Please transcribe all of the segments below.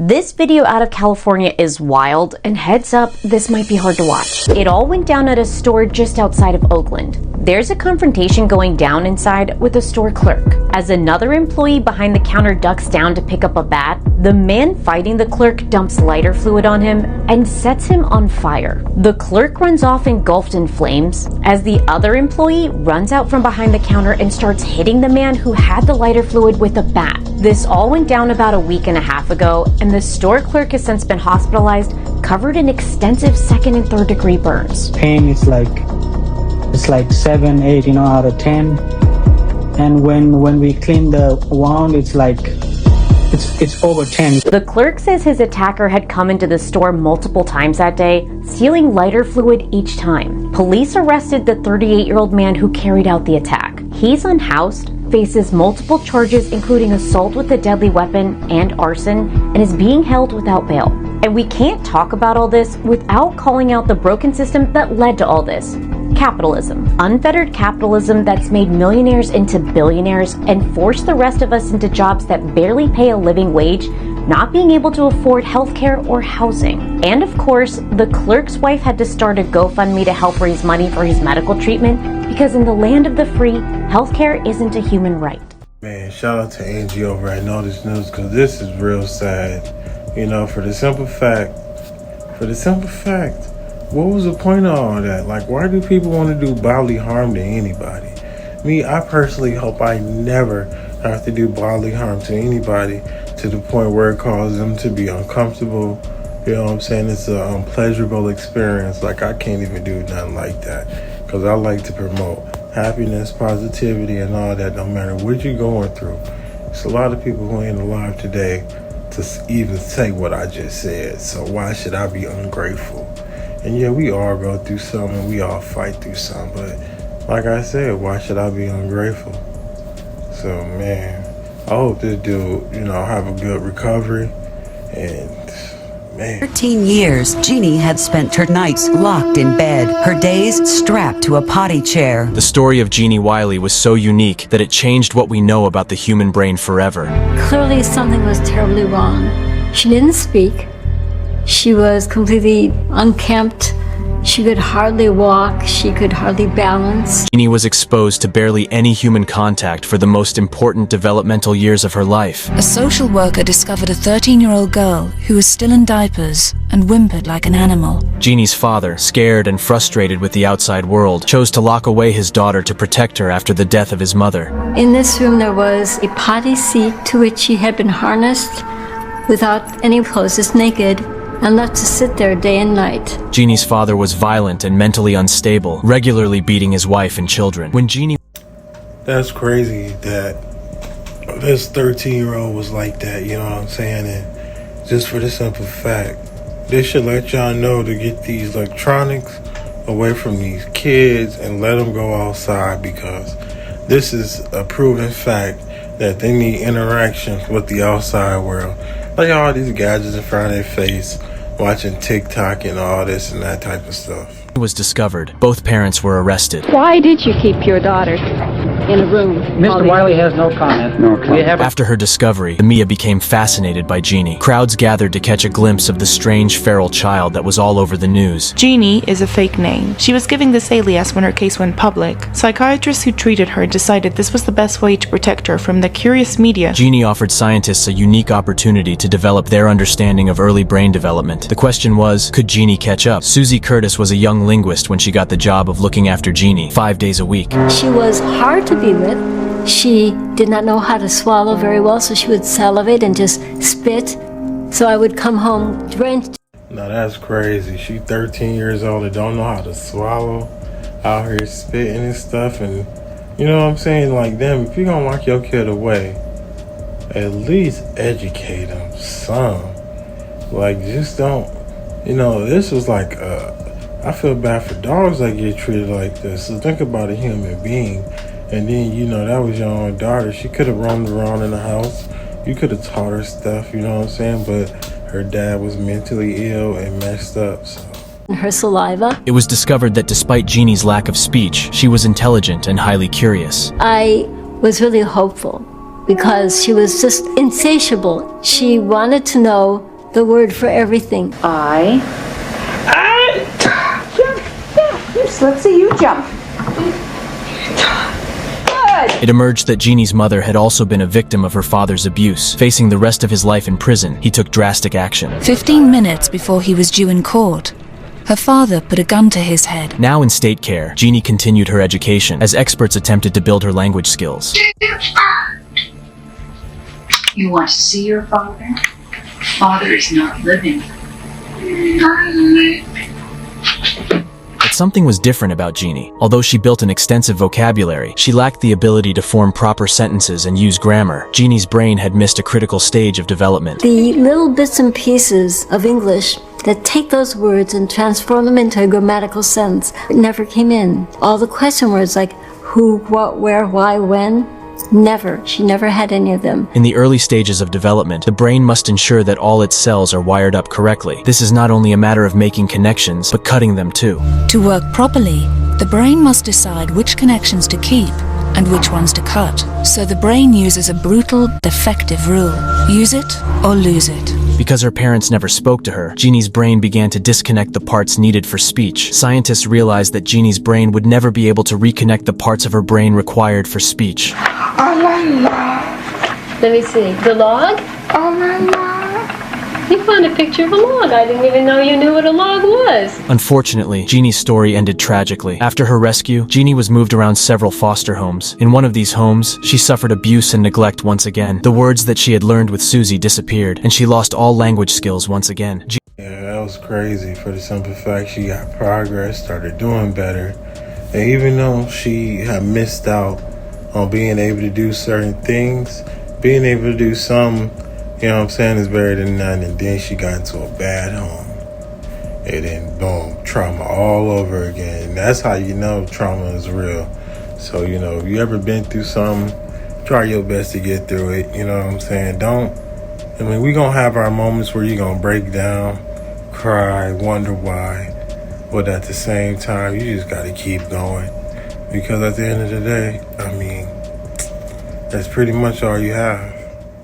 This video out of California is wild, and heads up, this might be hard to watch. It all went down at a store just outside of Oakland. There's a confrontation going down inside with a store clerk. As another employee behind the counter ducks down to pick up a bat, the man fighting the clerk dumps lighter fluid on him and sets him on fire. The clerk runs off engulfed in flames as the other employee runs out from behind the counter and starts hitting the man who had the lighter fluid with a bat. This all went down about a week and a half ago, and the store clerk has since been hospitalized, covered in extensive second and third degree burns. Pain is like 7, 8, out of 10. And when we clean the wound, it's over 10. The clerk says his attacker had come into the store multiple times that day, stealing lighter fluid each time. Police arrested the 38-year-old man who carried out the attack. He's unhoused, faces multiple charges including assault with a deadly weapon and arson, and is being held without bail. And we can't talk about all this without calling out the broken system that led to all this. Capitalism. Unfettered capitalism that's made millionaires into billionaires and forced the rest of us into jobs that barely pay a living wage, not being able to afford healthcare or housing. And of course, the clerk's wife had to start a GoFundMe to help raise money for his medical treatment, because in the land of the free, healthcare isn't a human right. Man, shout out to Angie over at Know This News, because this is real sad. For the simple fact, what was the point of all that? Like, why do people want to do bodily harm to anybody? Me, I personally hope I never have to do bodily harm to anybody to the point where it causes them to be uncomfortable. You know what I'm saying? It's an unpleasurable experience. Like, I can't even do nothing like that, because I like to promote happiness, positivity, and all that, no matter what you're going through. It's a lot of people who ain't alive today to even say what I just said. So why should I be ungrateful? And yeah, we all go through something, we all fight through something, but like I said, why should I be ungrateful? So man, I hope this dude, have a good recovery. And man, 13 years, Jeannie had spent her nights locked in bed, her days strapped to a potty chair. The story of Jeannie Wiley was so unique that it changed what we know about the human brain forever. Clearly something was terribly wrong. She didn't speak. She was completely unkempt. She could hardly walk. She could hardly balance. Jeannie was exposed to barely any human contact for the most important developmental years of her life. A social worker discovered a 13-year-old girl who was still in diapers and whimpered like an animal. Jeannie's father, scared and frustrated with the outside world, chose to lock away his daughter to protect her after the death of his mother. In this room there was a potty seat to which she had been harnessed without any clothes, just naked, and left to sit there day and night. Jeannie's father was violent and mentally unstable, regularly beating his wife and children. When Jeannie... That's crazy that this 13-year-old was like that, you know what I'm saying? And just for the simple fact, they should let y'all know to get these electronics away from these kids and let them go outside, because this is a proven fact that they need interaction with the outside world. Like all these gadgets in front of their face, watching TikTok and all this and that type of stuff. Was discovered. Both parents were arrested. Why did you keep your daughter in a room? Mr. Wiley has no comment. After her discovery, the media became fascinated by Jeannie. Crowds gathered to catch a glimpse of the strange feral child that was all over the news. Jeannie is a fake name. She was giving this alias when her case went public. Psychiatrists who treated her decided this was the best way to protect her from the curious media. Jeannie offered scientists a unique opportunity to develop their understanding of early brain development. The question was, could Jeannie catch up? Susie Curtis was a young linguist when she got the job of looking after Jeannie 5 days a week. She was hard to be with. She did not know how to swallow very well, so she would salivate and just spit. So I would come home drenched. Now that's crazy. She 13 years old and don't know how to swallow, out here spitting and stuff. And you know what I'm saying? Like, damn, if you're gonna lock your kid away, at least educate them some. Like, just don't, this was like, I feel bad for dogs that get treated like this. So think about a human being. And then, that was your own daughter. She could have roamed around in the house. You could have taught her stuff, you know what I'm saying? But her dad was mentally ill and messed up, so. Her saliva. It was discovered that despite Jeannie's lack of speech, she was intelligent and highly curious. I was really hopeful because she was just insatiable. She wanted to know the word for everything. Let's see you jump. It emerged that Jeannie's mother had also been a victim of her father's abuse. Facing the rest of his life in prison, he took drastic action. 15 minutes before he was due in court, her father put a gun to his head. Now in state care, Jeannie continued her education as experts attempted to build her language skills. You want to see your father? Father is not living. But something was different about Jeannie. Although she built an extensive vocabulary, she lacked the ability to form proper sentences and use grammar. Jeannie's brain had missed a critical stage of development. The little bits and pieces of English that take those words and transform them into a grammatical sentence never came in. All the question words like who, what, where, why, when, never. She never had any of them. In the early stages of development, the brain must ensure that all its cells are wired up correctly. This is not only a matter of making connections, but cutting them too. To work properly, the brain must decide which connections to keep and which ones to cut. So the brain uses a brutal, defective rule. Use it or lose it. Because her parents never spoke to her, Jeannie's brain began to disconnect the parts needed for speech. Scientists realized that Jeannie's brain would never be able to reconnect the parts of her brain required for speech. Let me see. The log? You found a picture of a log. I didn't even know you knew what a log was. Unfortunately, Jeannie's story ended tragically. After her rescue, Jeannie was moved around several foster homes. In one of these homes, she suffered abuse and neglect once again. The words that she had learned with Susie disappeared, and she lost all language skills once again. Yeah, that was crazy for the simple fact she got progress, started doing better. And even though she had missed out on being able to do certain things, being able to do some, you know what I'm saying, is better than none. And then she got into a bad home. And then boom, trauma all over again. And that's how you know trauma is real. So, you know, if you ever been through something, try your best to get through it. You know what I'm saying? We gonna have our moments where you're gonna break down, cry, wonder why. But at the same time, you just gotta keep going. Because at the end of the day, that's pretty much all you have.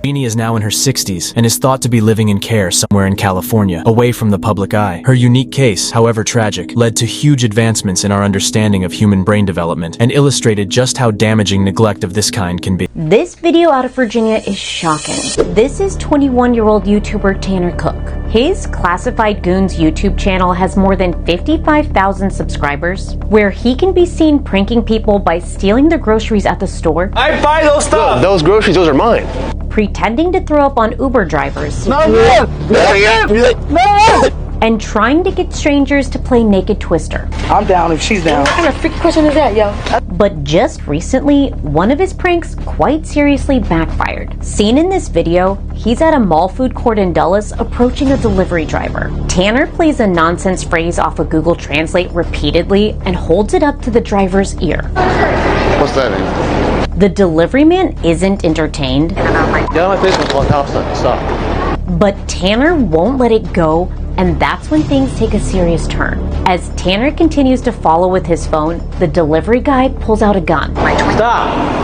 Jeannie is now in her 60s and is thought to be living in care somewhere in California, away from the public eye. Her unique case, however tragic, led to huge advancements in our understanding of human brain development and illustrated just how damaging neglect of this kind can be. This video out of Virginia is shocking. This is 21-year-old YouTuber Tanner Cook. His Classified Goons YouTube channel has more than 55,000 subscribers, where he can be seen pranking people by stealing their groceries at the store. I buy those stuff! Those groceries, those are mine. Pretending to throw up on Uber drivers. And trying to get strangers to play Naked Twister. I'm down if she's down. What kind of freak question is that, yo? But just recently, one of his pranks quite seriously backfired. Seen in this video, he's at a mall food court in Dulles approaching a delivery driver. Tanner plays a nonsense phrase off of Google Translate repeatedly and holds it up to the driver's ear. What's that mean? The delivery man isn't entertained. Get on my face with one top stop. But Tanner won't let it go, and that's when things take a serious turn. As Tanner continues to follow with his phone, the delivery guy pulls out a gun. Stop!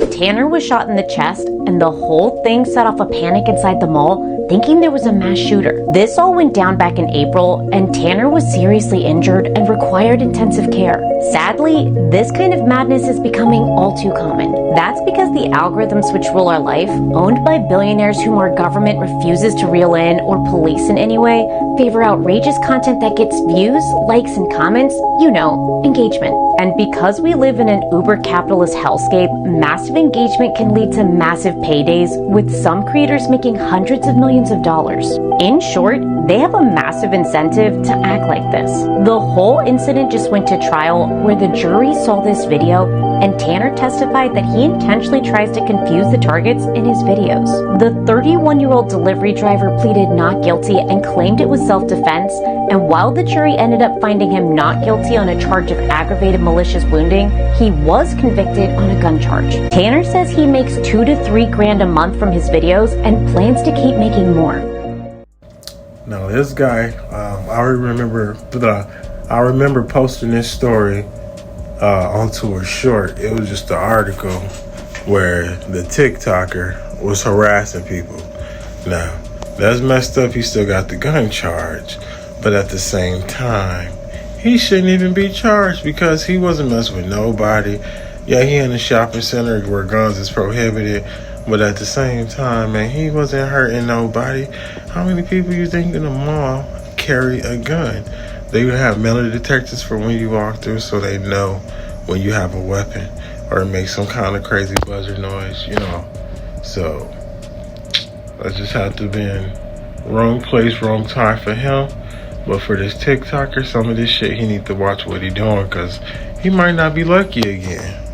Tanner was shot in the chest, and the whole thing set off a panic inside the mall, thinking there was a mass shooter. This all went down back in April, and Tanner was seriously injured and required intensive care. Sadly, this kind of madness is becoming all too common. That's because the algorithms which rule our life, owned by billionaires whom our government refuses to reel in or police in any way, favor outrageous content that gets views, likes, and comments, you know, engagement. And because we live in an uber-capitalist hellscape, massive engagement can lead to massive paydays, with some creators making hundreds of millions of dollars. In short, they have a massive incentive to act like this. The whole incident just went to trial, where the jury saw this video, and Tanner testified that he intentionally tries to confuse the targets in his videos. The 31-year-old delivery driver pleaded not guilty and claimed it was self-defense, and while the jury ended up finding him not guilty on a charge of aggravated malicious wounding, he was convicted on a gun charge. Tanner says he makes $2 to $3 grand a month from his videos and plans to keep making more. Now this guy, I remember posting this story onto a short. It was just an article where the TikToker was harassing people. Now, That's messed up. He still got the gun charge. But at the same time, he shouldn't even be charged because he wasn't messing with nobody. Yeah, he in a shopping center where guns is prohibited. But at the same time, man, he wasn't hurting nobody. How many people you think in the mall carry a gun? They would have metal detectors for when you walk through so they know when you have a weapon or make some kind of crazy buzzer noise, you know. So, I just have to have been wrong place, wrong time for him. But for this TikToker, some of this shit, he need to watch what he doing because he might not be lucky again.